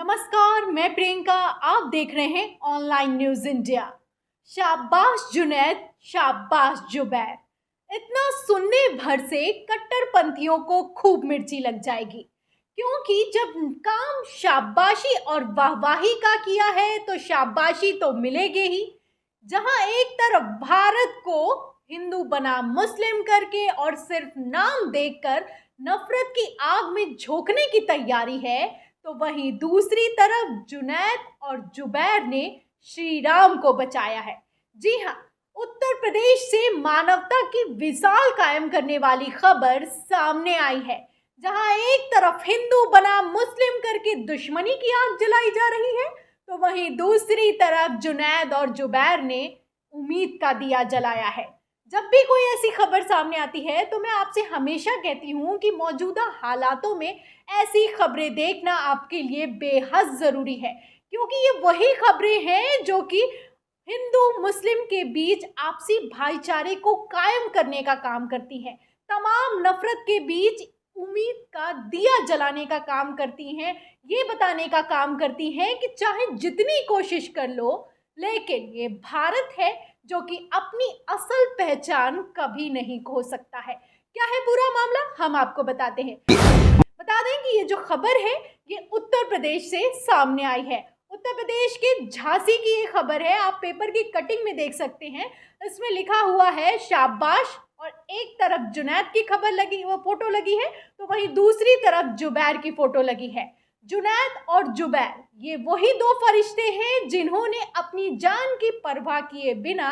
नमस्कार, मैं प्रियंका। आप देख रहे हैं ऑनलाइन न्यूज इंडिया। शाबाश जुनैद, शाबाश जुबैर, इतना सुनने भर से कट्टरपंथियों को खूब मिर्ची लग जाएगी। क्योंकि जब काम शाबाशी और वाहवाही का किया है तो शाबाशी तो मिलेगी ही। जहां एक तरफ भारत को हिंदू बना मुस्लिम करके और सिर्फ नाम देखकर नफरत की आग में झोंकने की तैयारी है, तो वहीं दूसरी तरफ जुनैद और जुबैर ने श्री राम को बचाया है। जी हाँ, उत्तर प्रदेश से मानवता की मिसाल कायम करने वाली खबर सामने आई है। जहां एक तरफ हिंदू बना मुस्लिम करके दुश्मनी की आग जलाई जा रही है, तो वहीं दूसरी तरफ जुनैद और जुबैर ने उम्मीद का दिया जलाया है। जब भी कोई ऐसी खबर सामने आती है तो मैं आपसे हमेशा कहती हूँ कि मौजूदा हालातों में ऐसी खबरें देखना आपके लिए बेहद ज़रूरी है, क्योंकि ये वही खबरें हैं जो कि हिंदू मुस्लिम के बीच आपसी भाईचारे को कायम करने का काम करती हैं। तमाम नफरत के बीच उम्मीद का दिया जलाने का काम करती हैं। ये बताने का काम करती हैं कि चाहे जितनी कोशिश कर लो, लेकिन ये भारत है जो कि अपनी असल पहचान कभी नहीं खो सकता है। क्या है पूरा मामला, हम आपको बताते हैं। बता दें कि ये जो खबर है ये उत्तर प्रदेश से सामने आई है। उत्तर प्रदेश के झांसी की ये खबर है। आप पेपर की कटिंग में देख सकते हैं, इसमें लिखा हुआ है शाबाश, और एक तरफ जुनैद की खबर लगी, वो फोटो लगी है, तो वहीं दूसरी तरफ जुबैर की फोटो लगी है। जुनैद और जुबैर ये वही दो फरिश्ते हैं जिन्होंने अपनी जान की परवाह किए बिना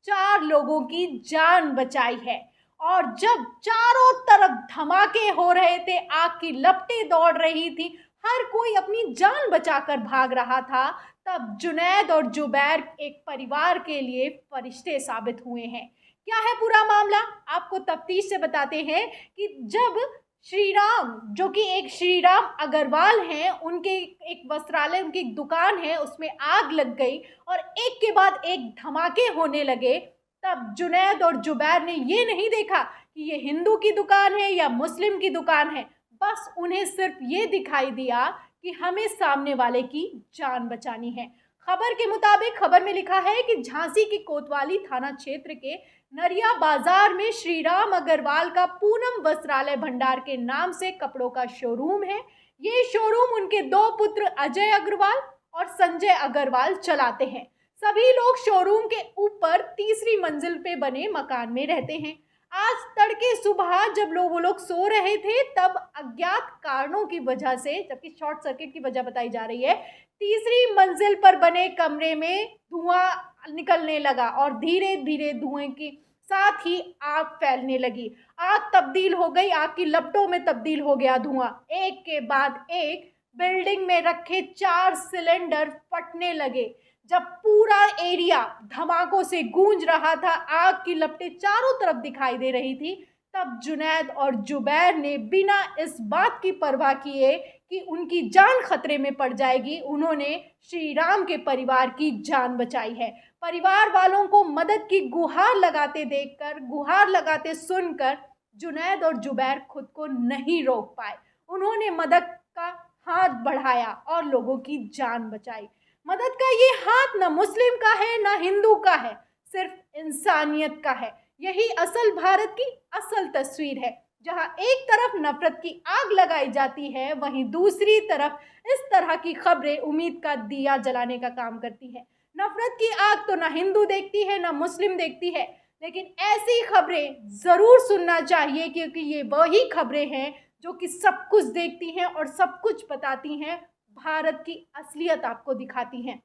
4 लोगों की जान बचाई है। और जब चारों तरफ धमाके हो रहे थे, आग की लपटें दौड़ रही थी, हर कोई अपनी जान बचाकर भाग रहा था, तब जुनैद और जुबैर एक परिवार के लिए फरिश्ते साबित हुए हैं। क्या है पूरा मामला, आपको तफ्तीश से बताते हैं कि जब श्री राम, जो कि एक श्री राम अग्रवाल हैं, उनके एक वस्त्रालय, उनकी एक दुकान है, उसमें आग लग गई और एक के बाद एक धमाके होने लगे, तब जुनैद और जुबैर ने ये नहीं देखा कि ये हिंदू की दुकान है या मुस्लिम की दुकान है। बस उन्हें सिर्फ ये दिखाई दिया कि हमें सामने वाले की जान बचानी है। खबर के मुताबिक खबर में लिखा है कि झांसी की कोतवाली थाना क्षेत्र के नरिया बाजार में श्री राम अग्रवाल का पूनम वस्त्रालय भंडार के नाम से कपड़ों का शोरूम है। ये शोरूम उनके 2 पुत्र अजय अग्रवाल और संजय अग्रवाल चलाते हैं। सभी लोग शोरूम के ऊपर तीसरी मंजिल पे बने मकान में रहते हैं। आज तड़के सुबह जब वो लोग सो रहे थे, तब अज्ञात कारणों की वजह से, जबकि शॉर्ट सर्किट की वजह बताई जा रही है, तीसरी मंजिल पर बने कमरे में धुआं निकलने लगा और धीरे धीरे धुएं की साथ ही आग फैलने लगी। आग तब्दील हो गई, आग की लपटों में तब्दील हो गया धुआं। एक के बाद एक बिल्डिंग में रखे 4 सिलेंडर फटने लगे। जब पूरा एरिया धमाकों से गूंज रहा था, आग की लपटें चारों तरफ दिखाई दे रही थी, तब जुनैद और जुबैर ने बिना इस बात की परवाह किए कि उनकी जान खतरे में पड़ जाएगी, उन्होंने श्री राम के परिवार की जान बचाई है। परिवार वालों को मदद की गुहार लगाते देखकर, गुहार लगाते सुनकर जुनैद और जुबैर खुद को नहीं रोक पाए। उन्होंने मदद का हाथ बढ़ाया और लोगों की जान बचाई। मदद का ये हाथ ना मुस्लिम का है ना हिंदू का है, सिर्फ इंसानियत का है। यही असल भारत की असल तस्वीर है, जहां एक तरफ नफरत की आग लगाई जाती है, वहीं दूसरी तरफ इस तरह की खबरें उम्मीद का दिया जलाने का काम करती है। नफरत की आग तो ना हिंदू देखती है ना मुस्लिम देखती है, लेकिन ऐसी खबरें जरूर सुनना चाहिए, क्योंकि ये वही खबरें हैं जो कि सब कुछ देखती हैं और सब कुछ बताती हैं, भारत की असलियत आपको दिखाती हैं।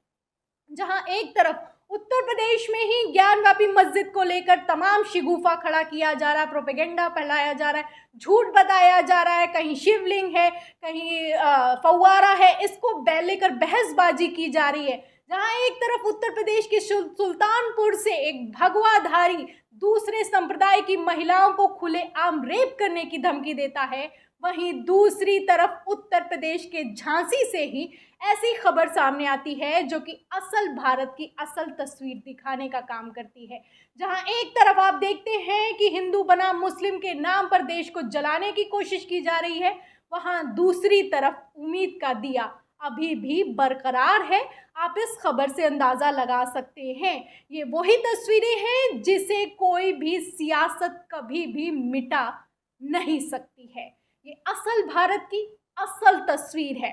जहां एक तरफ उत्तर प्रदेश में ही ज्ञानवापी मस्जिद को लेकर तमाम शिगुफा खड़ा किया जा रहा है, प्रोपेगेंडा फैलाया जा रहा है, झूठ बताया जा रहा है, कहीं शिवलिंग है, कहीं फव्वारा है, इसको लेकर बहसबाजी की जा रही है। जहां एक तरफ उत्तर प्रदेश के सुल्तानपुर से एक भगवाधारी दूसरे संप्रदाय की महिलाओं को खुलेआम रेप करने की धमकी देता है, वहीं दूसरी तरफ उत्तर प्रदेश के झांसी से ही ऐसी खबर सामने आती है जो कि असल भारत की असल तस्वीर दिखाने का काम करती है। जहां एक तरफ आप देखते हैं कि हिंदू बनाम मुस्लिम के नाम पर देश को जलाने की कोशिश की जा रही है, वहां दूसरी तरफ उम्मीद का दिया अभी भी बरकरार है। आप इस खबर से अंदाज़ा लगा सकते हैं। ये वही तस्वीरें हैं जिसे कोई भी सियासत कभी भी मिटा नहीं सकती है। ये असल भारत की असल तस्वीर है।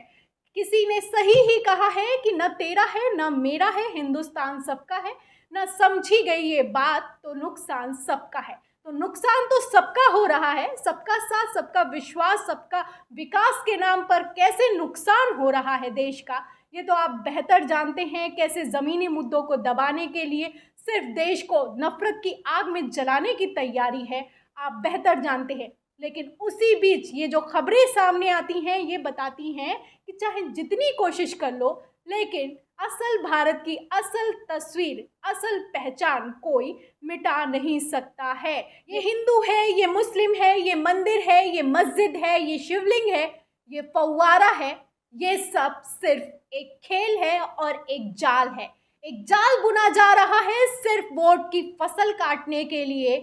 किसी ने सही ही कहा है कि न तेरा है न मेरा है, हिंदुस्तान सबका है। न समझी गई ये बात तो नुकसान सबका है। तो नुकसान तो सबका हो रहा है। सबका साथ, सबका विश्वास, सबका विकास के नाम पर कैसे नुकसान हो रहा है देश का, ये तो आप बेहतर जानते हैं। कैसे ज़मीनी मुद्दों को दबाने के लिए सिर्फ देश को नफरत की आग में जलाने की तैयारी है, आप बेहतर जानते हैं। लेकिन उसी बीच ये जो खबरें सामने आती हैं ये बताती हैं कि चाहे जितनी कोशिश कर लो, लेकिन असल भारत की असल तस्वीर, असल पहचान कोई मिटा नहीं सकता है। ये हिंदू है, ये मुस्लिम है, ये मंदिर है, ये मस्जिद है, ये शिवलिंग है, ये फव्वारा है, ये सब सिर्फ एक खेल है और एक जाल है। एक जाल बुना जा रहा है सिर्फ वोट की फसल काटने के लिए,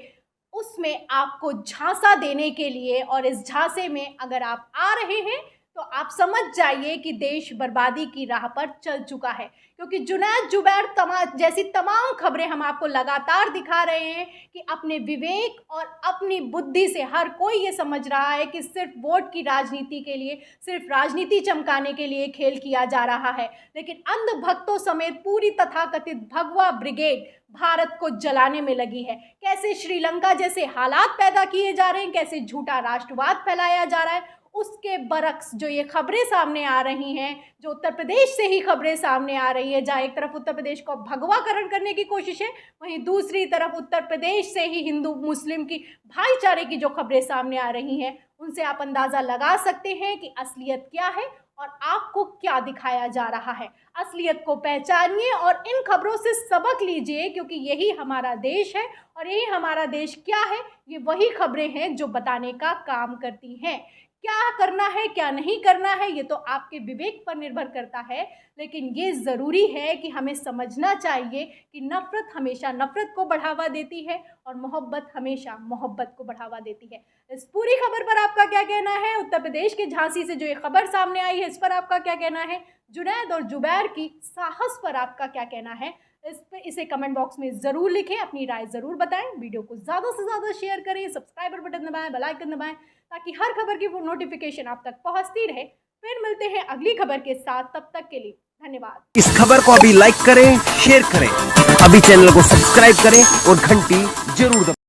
उसमें आपको झांसा देने के लिए। और इस झांसे में अगर आप आ रहे हैं तो आप समझ जाइए कि देश बर्बादी की राह पर चल चुका है। क्योंकि जुनैद जुबैर जैसी तमाम खबरें हम आपको लगातार दिखा रहे हैं कि अपने विवेक और अपनी बुद्धि से हर कोई ये समझ रहा है कि सिर्फ वोट की राजनीति के लिए, सिर्फ राजनीति चमकाने के लिए खेल किया जा रहा है। लेकिन अंध भक्तों समेत पूरी तथाकथित भगवा ब्रिगेड भारत को जलाने में लगी है। कैसे श्रीलंका जैसे हालात पैदा किए जा रहे हैं, कैसे झूठा राष्ट्रवाद फैलाया जा रहा है, उसके बरक्स जो ये खबरें सामने आ रही हैं, जो उत्तर प्रदेश से ही खबरें सामने आ रही है, जहाँ एक तरफ उत्तर प्रदेश को भगवाकरण करने की कोशिश है, वहीं दूसरी तरफ उत्तर प्रदेश से ही हिंदू मुस्लिम की भाईचारे की जो खबरें सामने आ रही हैं, उनसे आप अंदाज़ा लगा सकते हैं कि असलियत क्या है और आपको क्या दिखाया जा रहा है। असलियत को पहचानिए और इन खबरों से सबक लीजिए, क्योंकि यही हमारा देश है। और यही हमारा देश क्या है, ये वही खबरें हैं जो बताने का काम करती हैं। क्या करना है, क्या नहीं करना है, ये तो आपके विवेक पर निर्भर करता है। लेकिन ये ज़रूरी है कि हमें समझना चाहिए कि नफ़रत हमेशा नफ़रत को बढ़ावा देती है और मोहब्बत हमेशा मोहब्बत को बढ़ावा देती है। इस पूरी खबर पर आपका क्या कहना है? उत्तर प्रदेश के झांसी से जो ये खबर सामने आई है, इस पर आपका क्या कहना है? जुनैद और जुबैर की साहस पर आपका क्या कहना है? इसे कमेंट बॉक्स में ज़रूर लिखें, अपनी राय ज़रूर बताएं। वीडियो को ज़्यादा से ज़्यादा शेयर करें, सब्सक्राइबर बटन दबाएं, बेल आइकन दबाएं, ताकि हर खबर की नोटिफिकेशन आप तक पहुंचती रहे। फिर मिलते हैं अगली खबर के साथ, तब तक के लिए धन्यवाद। इस खबर को अभी लाइक करें, शेयर करें, अभी चैनल को सब्सक्राइब करें और घंटी जरूर दबाएं।